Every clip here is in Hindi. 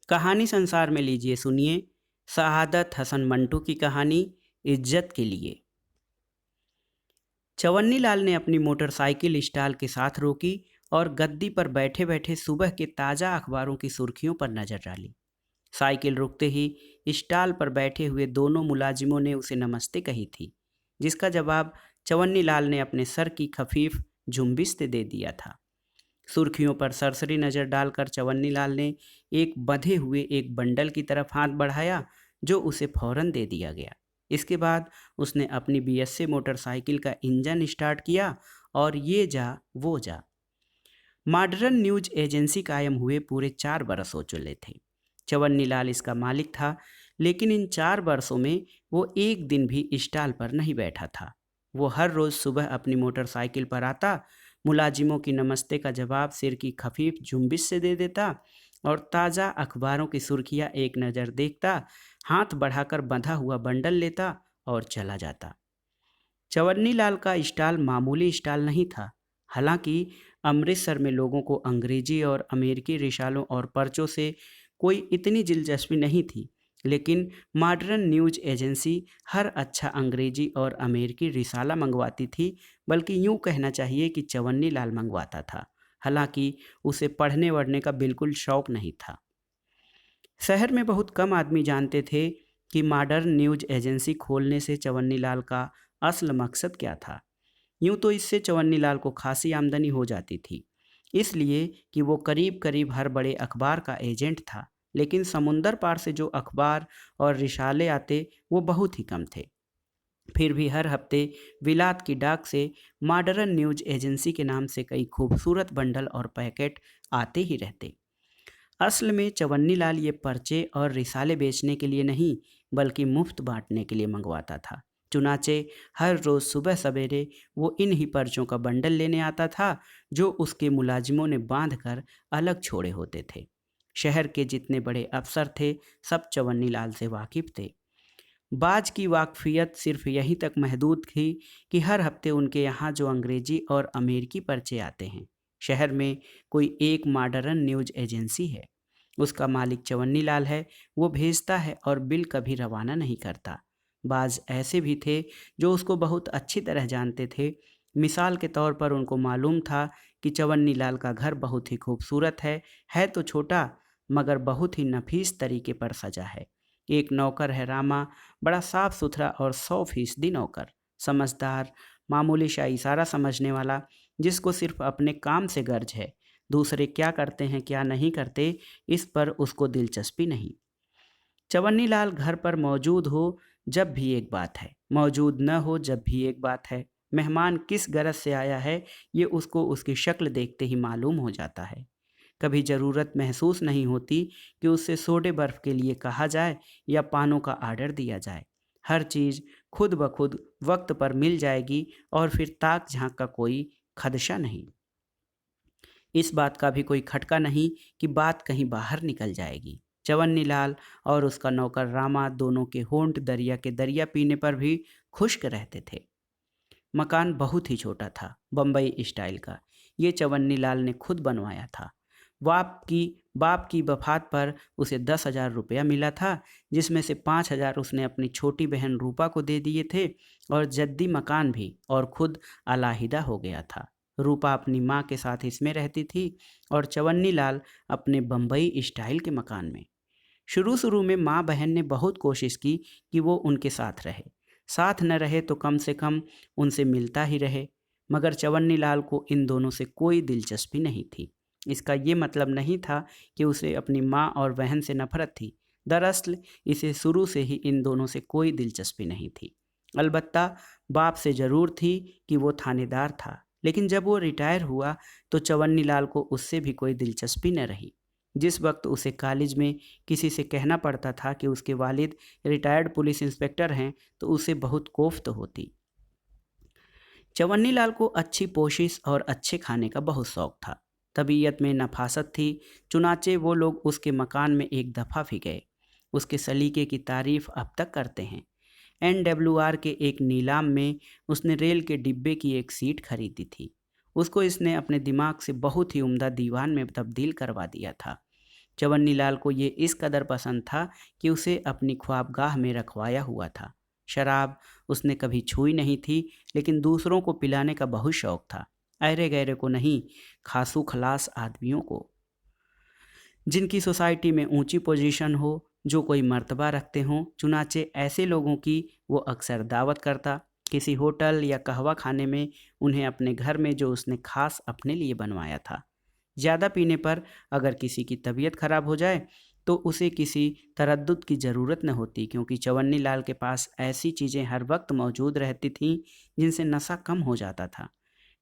कहानी संसार में लीजिए सुनिए। शहादत हसन मंटू की कहानी इज्जत के लिए। चवन्नी लाल ने अपनी मोटरसाइकिल स्टॉल के साथ रोकी और गद्दी पर बैठे बैठे सुबह के ताज़ा अखबारों की सुर्खियों पर नजर डाली। साइकिल रुकते ही स्टॉल पर बैठे हुए दोनों मुलाजिमों ने उसे नमस्ते कही थी, जिसका जवाब चवन्नी लाल ने अपने सर की खफीफ झुंबिश से दे दिया था। सुर्खियों पर सरसरी नज़र डालकर चवन्नी लाल ने एक बंधे हुए एक बंडल की तरफ हाथ बढ़ाया, जो उसे फौरन दे दिया गया। इसके बाद उसने अपनी बीएसए मोटरसाइकिल का इंजन स्टार्ट किया और ये जा वो जा। मॉडर्न न्यूज एजेंसी कायम हुए पूरे 4 बरस हो चले थे। चवन्नी लाल इसका मालिक था, लेकिन इन 4 वर्षों में वो एक दिन भी स्टॉल पर नहीं बैठा था। वो हर रोज़ सुबह अपनी मोटरसाइकिल पर आता, मुलाजिमों की नमस्ते का जवाब सिर की खफीफ झुंबिश से दे देता और ताज़ा अखबारों की सुर्खियाँ एक नज़र देखता, हाथ बढ़ाकर बंधा हुआ बंडल लेता और चला जाता। चवन्नी लाल का स्टॉल मामूली स्टॉल नहीं था। हालांकि अमृतसर में लोगों को अंग्रेजी और अमेरिकी रिसालों और पर्चों से कोई इतनी दिलचस्पी नहीं थी, लेकिन मॉडर्न न्यूज एजेंसी हर अच्छा अंग्रेजी और अमेरिकी रिसाला मंगवाती थी, बल्कि यूं कहना चाहिए कि चवन्नी लाल मंगवाता था। हालांकि उसे पढ़ने वढ़ने का बिल्कुल शौक नहीं था। शहर में बहुत कम आदमी जानते थे कि मॉडर्न न्यूज एजेंसी खोलने से चवन्नी लाल का असल मकसद क्या था। यूं तो इससे चवन्नी लाल को खासी आमदनी हो जाती थी, इसलिए कि वो करीब करीब हर बड़े अखबार का एजेंट था। लेकिन समुंदर पार से जो अखबार और रिसाले आते वो बहुत ही कम थे। फिर भी हर हफ्ते विलात की डाक से मॉडर्न न्यूज एजेंसी के नाम से कई खूबसूरत बंडल और पैकेट आते ही रहते। असल में चवन्नी लाल ये पर्चे और रिसाले बेचने के लिए नहीं, बल्कि मुफ्त बांटने के लिए मंगवाता था। चुनाचे हर रोज़ सुबह सवेरे वो इन ही पर्चों का बंडल लेने आता था, जो उसके मुलाजिमों ने बांध कर अलग छोड़े होते थे। शहर के जितने बड़े अफसर थे, सब चवन्नी लाल से वाकिफ थे। बाज की वाकफियत सिर्फ यहीं तक महदूद थी कि हर हफ्ते उनके यहाँ जो अंग्रेजी और अमेरिकी पर्चे आते हैं, शहर में कोई एक मॉडर्न न्यूज एजेंसी है, उसका मालिक चवन्नी लाल है, वो भेजता है और बिल कभी रवाना नहीं करता। बाज ऐसे भी थे जो उसको बहुत अच्छी तरह जानते थे। मिसाल के तौर पर उनको मालूम था कि चवन्नी लाल का घर बहुत ही खूबसूरत है तो छोटा, मगर बहुत ही नफीस तरीके पर सजा है। एक नौकर है रामा, बड़ा साफ सुथरा और 100% नौकर, समझदार, मामूली सा इशारा समझने वाला, जिसको सिर्फ अपने काम से गर्ज है। दूसरे क्या करते हैं क्या नहीं करते, इस पर उसको दिलचस्पी नहीं। चवन्नी लाल घर पर मौजूद हो जब भी एक बात है, मौजूद न हो जब भी एक बात है। मेहमान किस गरज से आया है, ये उसको उसकी शक्ल देखते ही मालूम हो जाता है। कभी ज़रूरत महसूस नहीं होती कि उससे सोडे बर्फ़ के लिए कहा जाए या पानों का आर्डर दिया जाए। हर चीज़ खुद ब खुद वक्त पर मिल जाएगी और फिर ताक झांक का कोई खदशा नहीं। इस बात का भी कोई खटका नहीं कि बात कहीं बाहर निकल जाएगी। चवन्नी लाल और उसका नौकर रामा दोनों के होंठ दरिया के दरिया पीने पर भी खुश्क रहते थे। मकान बहुत ही छोटा था, बम्बई स्टाइल का। ये चवन्नी लाल ने खुद बनवाया था। बाप की वफ़ात पर उसे 10,000 रुपया मिला था, जिसमें से 5,000 उसने अपनी छोटी बहन रूपा को दे दिए थे और जद्दी मकान भी, और खुद अलाहिदा हो गया था। रूपा अपनी माँ के साथ इसमें रहती थी और चवन्नी लाल अपने बम्बई स्टाइल के मकान में। शुरू शुरू में माँ बहन ने बहुत कोशिश की कि वो उनके साथ रहे। साथ न रहे तो कम से कम उनसे मिलता ही रहे, मगर चवन्नी लाल को इन दोनों से कोई दिलचस्पी नहीं थी। इसका ये मतलब नहीं था कि उसे अपनी माँ और बहन से नफरत थी। दरअसल इसे शुरू से ही इन दोनों से कोई दिलचस्पी नहीं थी। अलबत्ता बाप से ज़रूर थी कि वो थानेदार था, लेकिन जब वो रिटायर हुआ तो चवन्नी लाल को उससे भी कोई दिलचस्पी न रही। जिस वक्त उसे कॉलेज में किसी से कहना पड़ता था कि उसके वालिद रिटायर्ड पुलिस इंस्पेक्टर हैं, तो उसे बहुत कोफ्त होती। चवन्नी लाल को अच्छी पोशिश और अच्छे खाने का बहुत शौक था। तबीयत में नफासत थी। चुनाचे वो लोग उसके मकान में एक दफ़ा भी गए। उसके सलीके की तारीफ अब तक करते हैं। NWR के एक नीलाम में उसने रेल के डिब्बे की एक सीट खरीदी थी। उसको इसने अपने दिमाग से बहुत ही उम्दा दीवान में तब्दील करवा दिया था। चवन्नी लाल को ये इस कदर पसंद था कि उसे अपनी ख्वाबगाह में रखवाया हुआ था। शराब उसने कभी छुई नहीं थी, लेकिन दूसरों को पिलाने का बहुत शौक था। अरे गहरे को नहीं, खासू खलास आदमियों को, जिनकी सोसाइटी में ऊंची पोजीशन हो, जो कोई मर्तबा रखते हों। चुनाचे ऐसे लोगों की वो अक्सर दावत करता। किसी होटल या कहवा खाने में उन्हें अपने घर में, जो उसने खास अपने लिए बनवाया था। ज़्यादा पीने पर अगर किसी की तबीयत खराब हो जाए तो उसे किसी तरद्दुद की ज़रूरत न होती, क्योंकि चवन्नी लाल के पास ऐसी चीज़ें हर वक्त मौजूद रहती थीं जिनसे नशा कम हो जाता था।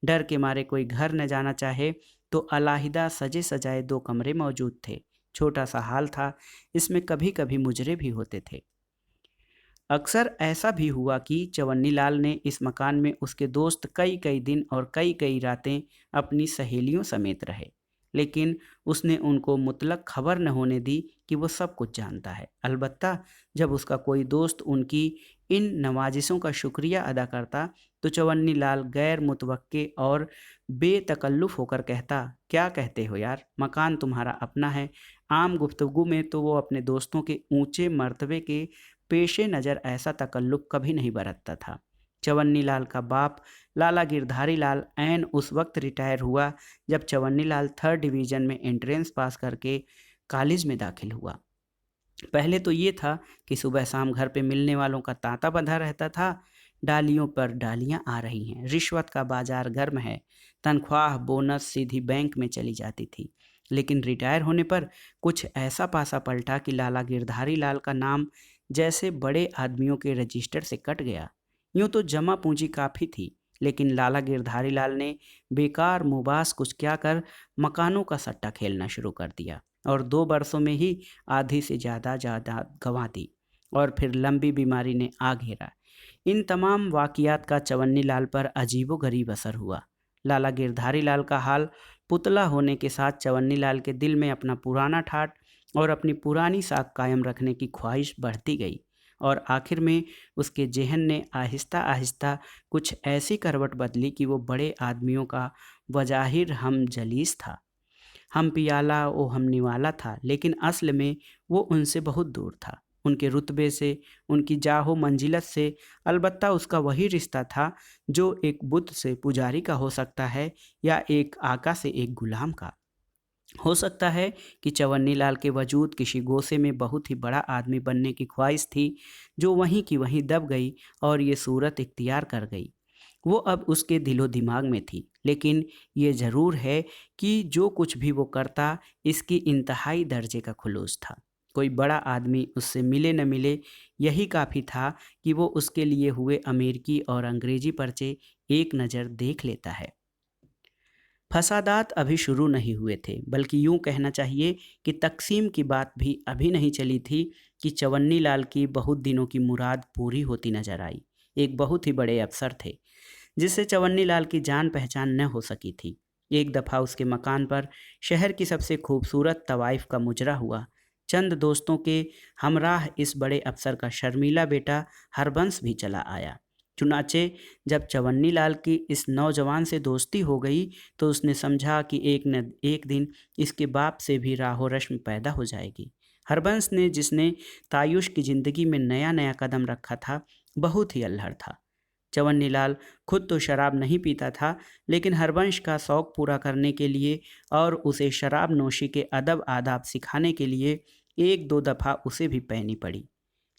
डर के मारे कोई घर न जाना चाहे तो अलहदा सजे सजाए 2 कमरे मौजूद थे। छोटा सा हाल था, इसमें कभी कभी मुजरे भी होते थे। अक्सर ऐसा भी हुआ कि चवन्नी लाल ने इस मकान में उसके दोस्त कई कई दिन और कई कई रातें अपनी सहेलियों समेत रहे, लेकिन उसने उनको मुतलक खबर न होने दी कि वो सब कुछ जानता है। अलबत्ता जब उसका कोई दोस्त उनकी इन नवाजिशों का शुक्रिया अदा करता तो चवन्नी लाल गैर मुतवक्के और बेतकल्लुफ़ होकर कहता, क्या कहते हो यार, मकान तुम्हारा अपना है। आम गुफ्तगू में तो वो अपने दोस्तों के ऊंचे मर्तबे के पेशे नज़र ऐसा तकल्लुफ़ कभी नहीं बरतता था। चवन्नी लाल का बाप लाला गिरधारी लाल ऐन उस वक्त रिटायर हुआ जब चवन्नी लाल 3rd डिवीज़न में एंट्रेंस पास करके कॉलेज में दाखिल हुआ। पहले तो ये था कि सुबह शाम घर पे मिलने वालों का तांता बंधा रहता था। डालियों पर डालियां आ रही हैं, रिश्वत का बाजार गर्म है, तनख्वाह बोनस सीधी बैंक में चली जाती थी। लेकिन रिटायर होने पर कुछ ऐसा पासा पलटा कि लाला गिरधारी लाल का नाम जैसे बड़े आदमियों के रजिस्टर से कट गया। यूं तो जमा पूंजी काफ़ी थी, लेकिन लाला गिरधारी लाल ने बेकार मुबास कुछ क्या कर मकानों का सट्टा खेलना शुरू कर दिया और 2 बरसों में ही आधी से ज़्यादा जायदाद गंवा दी। और फिर लंबी बीमारी ने आ घेरा। इन तमाम वाक़ियात का चवन्नी लाल पर अजीबो-गरीब असर हुआ। लाला गिरधारी लाल का हाल पुतला होने के साथ चवन्नी लाल के दिल में अपना पुराना ठाठ और अपनी पुरानी साख कायम रखने की ख्वाहिश बढ़ती गई, और आखिर में उसके ज़हन ने आहिस्ता आहिस्ता कुछ ऐसी करवट बदली कि वो बड़े आदमियों का बज़ाहिर हम जलीस था, हम पियाला वो हम निवाला था, लेकिन असल में वो उनसे बहुत दूर था। उनके रुतबे से, उनकी जाहो मंजिलत से। अलबत्ता उसका वही रिश्ता था जो एक बुत से पुजारी का हो सकता है या एक आका से एक गुलाम का। हो सकता है कि चवन्नी लाल के वजूद किसी गोसे में बहुत ही बड़ा आदमी बनने की ख्वाहिश थी, जो वहीं की वहीं दब गई और ये सूरत इख्तियार कर गई। वो अब उसके दिलो दिमाग में थी, लेकिन ये ज़रूर है कि जो कुछ भी वो करता, इसकी इंतहाई दर्जे का खुलूस था। कोई बड़ा आदमी उससे मिले न मिले, यही काफ़ी था कि वो उसके लिए हुए अमेरिकी और अंग्रेजी पर्चे एक नज़र देख लेता है। फसादात अभी शुरू नहीं हुए थे, बल्कि यूं कहना चाहिए कि तकसीम की बात भी अभी नहीं चली थी कि चवन्नी लाल की बहुत दिनों की मुराद पूरी होती नजर आई। एक बहुत ही बड़े अफसर थे जिससे चवन्नी लाल की जान पहचान न हो सकी थी। एक दफ़ा उसके मकान पर शहर की सबसे खूबसूरत तवाइफ का मुजरा हुआ। चंद दोस्तों के हमराह इस बड़े अफसर का शर्मीला बेटा हरबंस भी चला आया। चुनाचे जब चवन्नी लाल की इस नौजवान से दोस्ती हो गई तो उसने समझा कि एक न एक दिन इसके बाप से भी राहो रश्म पैदा हो जाएगी। हरबंस ने, जिसने तायुश की ज़िंदगी में नया नया कदम रखा था, बहुत ही अल्हड़ था। चवन्नी लाल खुद तो शराब नहीं पीता था, लेकिन हरबंश का शौक़ पूरा करने के लिए और उसे शराब नोशी के अदब आदाब सिखाने के लिए एक दो दफ़ा उसे भी पैनी पड़ी,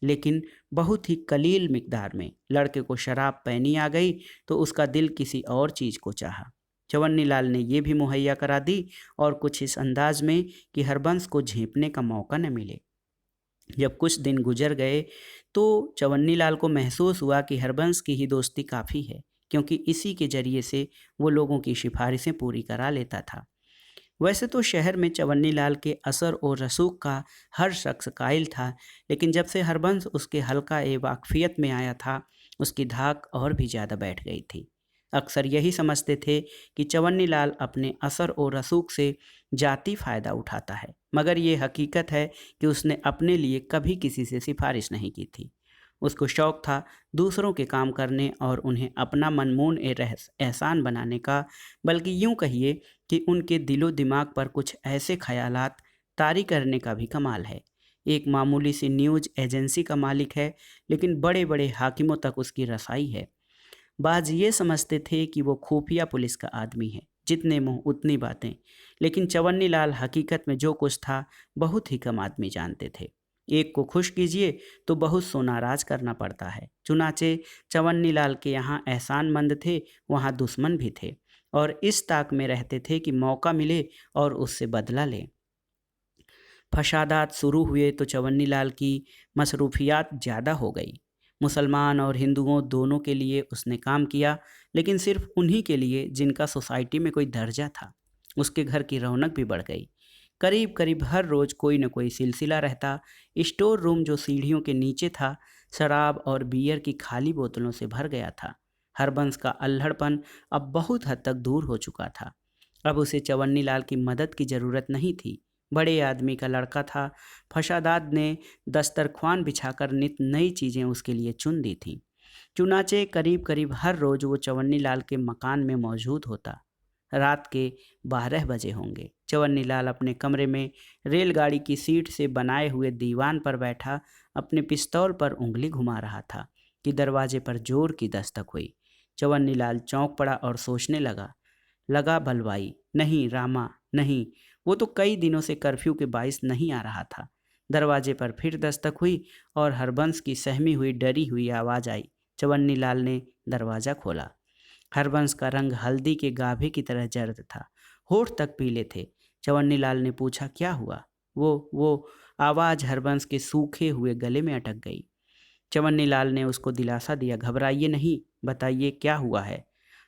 लेकिन बहुत ही कलील मिकदार में। लड़के को शराब पैनी आ गई तो उसका दिल किसी और चीज़ को चाहा। चवन्नी लाल ने यह भी मुहैया करा दी, और कुछ इस अंदाज में कि हरबंस को झेंपने का मौका न मिले। जब कुछ दिन गुजर गए तो चवन्नी लाल को महसूस हुआ कि हरबंस की ही दोस्ती काफ़ी है, क्योंकि इसी के ज़रिए से वो लोगों की सिफारिशें पूरी करा लेता था। वैसे तो शहर में चवन्नी लाल के असर और रसूख का हर शख्स कायल था, लेकिन जब से हरबंस उसके हल्का वाकफियत में आया था, उसकी धाक और भी ज़्यादा बैठ गई थी। अक्सर यही समझते थे कि चवन्नी लाल अपने असर और रसूख से जाती फ़ायदा उठाता है, मगर ये हकीकत है कि उसने अपने लिए कभी किसी से सिफारिश नहीं की थी। उसको शौक़ था दूसरों के काम करने और उन्हें अपना मनमून एहसान बनाने का, बल्कि यूँ कहिए कि उनके दिलो दिमाग पर कुछ ऐसे ख़यालात तारी करने का भी कमाल है। एक मामूली सी न्यूज़ एजेंसी का मालिक है, लेकिन बड़े बड़े हाकिमों तक उसकी रसाई है। बाज ये समझते थे कि वो खुफिया पुलिस का आदमी है, जितने मुंह उतनी बातें। लेकिन चवन्नी लाल हकीकत में जो कुछ था, बहुत ही कम आदमी जानते थे। एक को खुश कीजिए तो बहुत सो नाराज करना पड़ता है। चुनाचे चवन्नी लाल के यहाँ एहसानमंद थे, वहाँ दुश्मन भी थे, और इस ताक में रहते थे कि मौका मिले और उससे बदला लें। फसादात शुरू हुए तो चवन्नी लाल की मसरूफियात ज़्यादा हो गई। मुसलमान और हिंदुओं दोनों के लिए उसने काम किया, लेकिन सिर्फ उन्हीं के लिए जिनका सोसाइटी में कोई दर्जा था। उसके घर की रौनक भी बढ़ गई। करीब करीब हर रोज़ कोई न कोई सिलसिला रहता। स्टोर रूम जो सीढ़ियों के नीचे था, शराब और बियर की खाली बोतलों से भर गया था। हरबंस का अल्हड़पन अब बहुत हद तक दूर हो चुका था। अब उसे चवन्नी लाल की मदद की ज़रूरत नहीं थी। बड़े आदमी का लड़का था। फशादाद ने दस्तरख्वान बिछाकर नित नई चीज़ें उसके लिए चुन दी थीं। चुनाचे करीब करीब हर रोज़ वो चवन्नी लाल के मकान में मौजूद होता। रात के 12 बजे होंगे। चवन्नी लाल अपने कमरे में रेलगाड़ी की सीट से बनाए हुए दीवान पर बैठा अपने पिस्तौल पर उंगली घुमा रहा था कि दरवाजे पर जोर की दस्तक हुई। चवन्नी लाल चौंक पड़ा और सोचने लगा भलवाई, नहीं रामा, नहीं। वो तो कई दिनों से कर्फ्यू के बाइस नहीं आ रहा था। दरवाजे पर फिर दस्तक हुई और हरबंस की सहमी हुई डरी हुई आवाज़ आई। चवन्नी लाल ने दरवाज़ा खोला। हरबंस का रंग हल्दी के गाभे की तरह जर्द था, होठ तक पीले थे। चवन्नी लाल ने पूछा, क्या हुआ? वो आवाज़ हरबंस के सूखे हुए गले में अटक गई। चवन्नी लाल ने उसको दिलासा दिया, घबराइए नहीं, बताइए क्या हुआ है।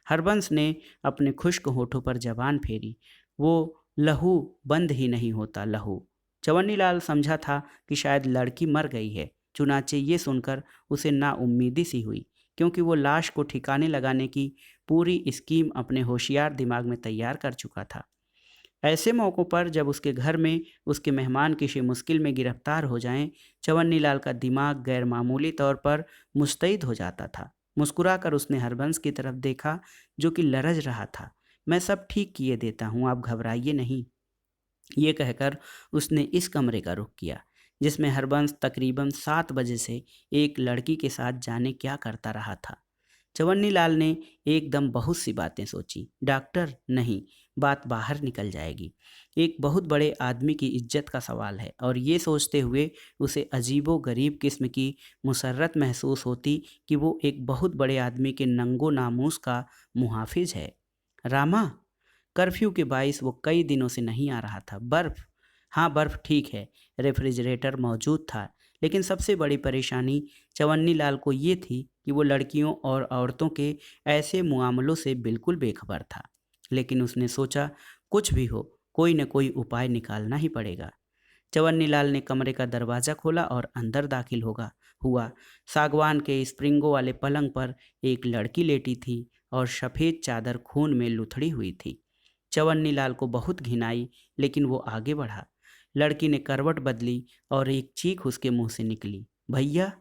हरबंस ने अपने खुश्क होठों पर जबान फेरी। वो लहू बंद ही नहीं होता, लहू। चवन्नी लाल समझा था कि शायद लड़की मर गई है। चुनाचे ये सुनकर उसे नाउम्मीदी सी हुई, क्योंकि वो लाश को ठिकाने लगाने की पूरी स्कीम अपने होशियार दिमाग में तैयार कर चुका था। ऐसे मौक़ों पर जब उसके घर में उसके मेहमान किसी मुश्किल में गिरफ्तार हो जाएं, चवन्नी लाल का दिमाग गैर मामूली तौर पर मुस्तैद हो जाता था। मुस्कुराकर उसने हरबंस की तरफ देखा, जो कि लरज रहा था। मैं सब ठीक किए देता हूँ, आप घबराइए नहीं। ये कहकर उसने इस कमरे का रुख किया जिसमें हरबंस तकरीबन 7 बजे से एक लड़की के साथ जाने क्या करता रहा था। चवन्नी लाल ने एकदम बहुत सी बातें सोची। डॉक्टर नहीं, बात बाहर निकल जाएगी। एक बहुत बड़े आदमी की इज्जत का सवाल है, और ये सोचते हुए उसे अजीबो गरीब किस्म की मुसर्रत महसूस होती कि वो एक बहुत बड़े आदमी के नंगो नामूस का मुहाफिज है। रामा, कर्फ्यू के बाइस वो कई दिनों से नहीं आ रहा था। बर्फ़, हाँ बर्फ़ ठीक है, रेफ्रिजरेटर मौजूद था। लेकिन सबसे बड़ी परेशानी चवन्नी लाल को ये थी कि वो लड़कियों और औरतों के ऐसे मुआमलों से बिल्कुल बेखबर था। लेकिन उसने सोचा, कुछ भी हो, कोई न कोई उपाय निकालना ही पड़ेगा। चवन्नी लाल ने कमरे का दरवाज़ा खोला और अंदर दाखिल हुआ। सागवान के स्प्रिंगों वाले पलंग पर एक लड़की लेटी थी और सफ़ेद चादर खून में लुथड़ी हुई थी। चवन्नी लाल को बहुत घिन आई, लेकिन वो आगे बढ़ा। लड़की ने करवट बदली और एक चीख उसके मुंह से निकली, भैया।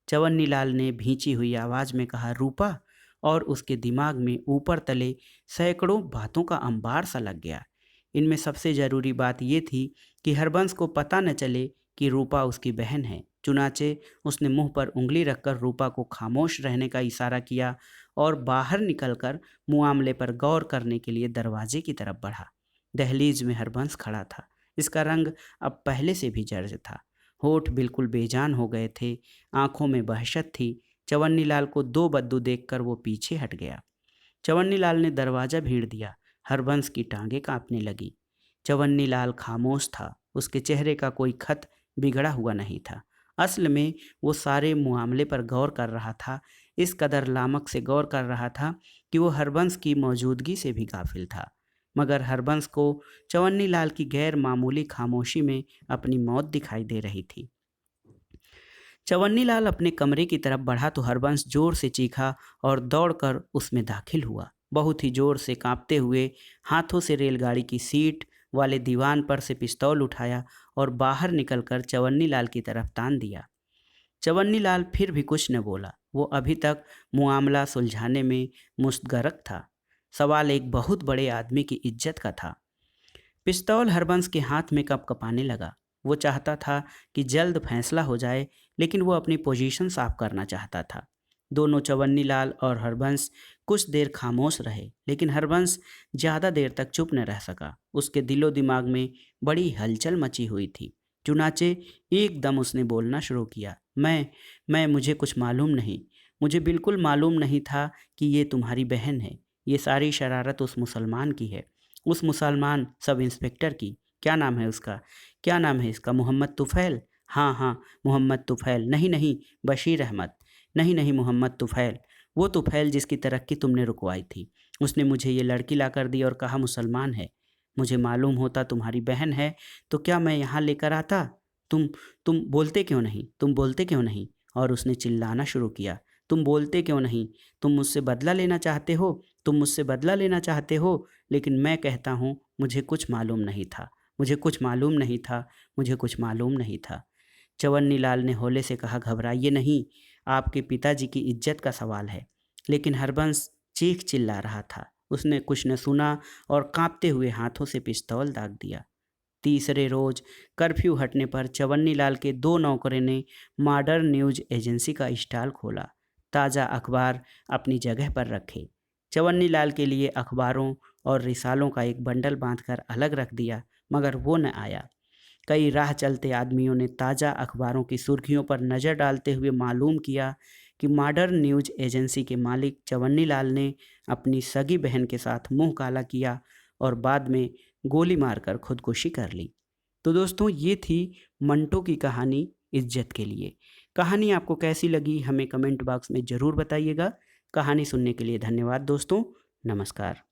चवन्नी लाल ने भींची हुई आवाज़ में कहा, रूपा। और उसके दिमाग में ऊपर तले सैकड़ों बातों का अंबार सा लग गया। इनमें सबसे ज़रूरी बात यह थी कि हरबंस को पता न चले कि रूपा उसकी बहन है। चुनाचे उसने मुंह पर उंगली रखकर रूपा को खामोश रहने का इशारा किया और बाहर निकलकर मुआमले पर गौर करने के लिए दरवाजे की तरफ बढ़ा। दहलीज में हरबंस खड़ा था। इसका रंग अब पहले से भी जर्ज था। होठ बिल्कुल बेजान हो गए थे, आंखों में वहशत थी। चवन्नी लाल को दो बद्दू देखकर वो पीछे हट गया। चवन्नी लाल ने दरवाज़ा भीड़ दिया। हरबंस की टांगें कांपने लगी। चवन्नी लाल खामोश था। उसके चेहरे का कोई खत बिगड़ा हुआ नहीं था। असल में वो सारे मामले पर गौर कर रहा था, इस कदर लामक से गौर कर रहा था कि वो हरबंस की मौजूदगी से भी गाफिल था। मगर हरबंस को चवन्नी लाल की गैर मामूली खामोशी में अपनी मौत दिखाई दे रही थी। चवन्नी लाल अपने कमरे की तरफ बढ़ा तो हरबंस जोर से चीखा और दौड़कर उसमें दाखिल हुआ। बहुत ही जोर से कांपते हुए हाथों से रेलगाड़ी की सीट वाले दीवान पर से पिस्तौल उठाया और बाहर निकलकर चवन्नी लाल की तरफ तान दिया। चवन्नी लाल फिर भी कुछ न बोला। वो अभी तक मुआमला सुलझाने में मुस्तगरक था। सवाल एक बहुत बड़े आदमी की इज्जत का था। पिस्तौल हरबंस के हाथ में कँप-कँपाने लगा। वो चाहता था कि जल्द फैसला हो जाए, लेकिन वो अपनी पोजीशन साफ करना चाहता था। दोनों चवन्नी लाल और हरबंस कुछ देर खामोश रहे, लेकिन हरबंस ज़्यादा देर तक चुप न रह सका। उसके दिलो दिमाग में बड़ी हलचल मची हुई थी। चुनाचे एकदम उसने बोलना शुरू किया। मैं मुझे कुछ मालूम नहीं। मुझे बिल्कुल मालूम नहीं था कि ये तुम्हारी बहन है। ये सारी शरारत उस मुसलमान की है, उस मुसलमान सब इंस्पेक्टर की। क्या नाम है उसका? क्या नाम है इसका? मोहम्मद तुफ़ैल? हाँ, हाँ, मोहम्मद तुफ़ैल। नहीं, नहीं, बशीर अहमद। नहीं, नहीं, मोहम्मद तुफ़ैल। वो तुफ़ैल जिसकी तरक्की तुमने रुकवाई थी। उसने मुझे ये लड़की लाकर दी और कहा मुसलमान है। मुझे मालूम होता तुम्हारी बहन है, तो क्या मैं यहाँ लेकर आता? तुम तुम बोलते क्यों नहीं? तुम बोलते क्यों नहीं? और उसने चिल्लाना शुरू किया। तुम बोलते क्यों नहीं? तुम मुझसे बदला लेना चाहते हो? तुम मुझसे बदला लेना चाहते हो? लेकिन मैं कहता हूँ, मुझे कुछ मालूम नहीं था। मुझे कुछ मालूम नहीं था। मुझे कुछ मालूम नहीं था। चवन्नी लाल ने हौले से कहा, घबराइए नहीं, आपके पिताजी की इज्जत का सवाल है। लेकिन हरबंस चीख चिल्ला रहा था। उसने कुछ न सुना और कांपते हुए हाथों से पिस्तौल दाग दिया। तीसरे रोज कर्फ्यू हटने पर चवन्नी लाल के दो नौकरों ने मॉडर्न न्यूज एजेंसी का स्टॉल खोला। ताज़ा अखबार अपनी जगह पर रखे। चवन्नी लाल के लिए अखबारों और रिसालों का एक बंडल बांधकर अलग रख दिया, मगर वो न आया। कई राह चलते आदमियों ने ताज़ा अखबारों की सुर्खियों पर नज़र डालते हुए मालूम किया कि मॉडर्न न्यूज एजेंसी के मालिक चवन्नी लाल ने अपनी सगी बहन के साथ मुंह काला किया और बाद में गोली मारकर खुदकुशी कर ली। तो दोस्तों, ये थी मंटो की कहानी इज्जत के लिए। कहानी आपको कैसी लगी हमें कमेंट बॉक्स में ज़रूर बताइएगा। कहानी सुनने के लिए धन्यवाद दोस्तों। नमस्कार।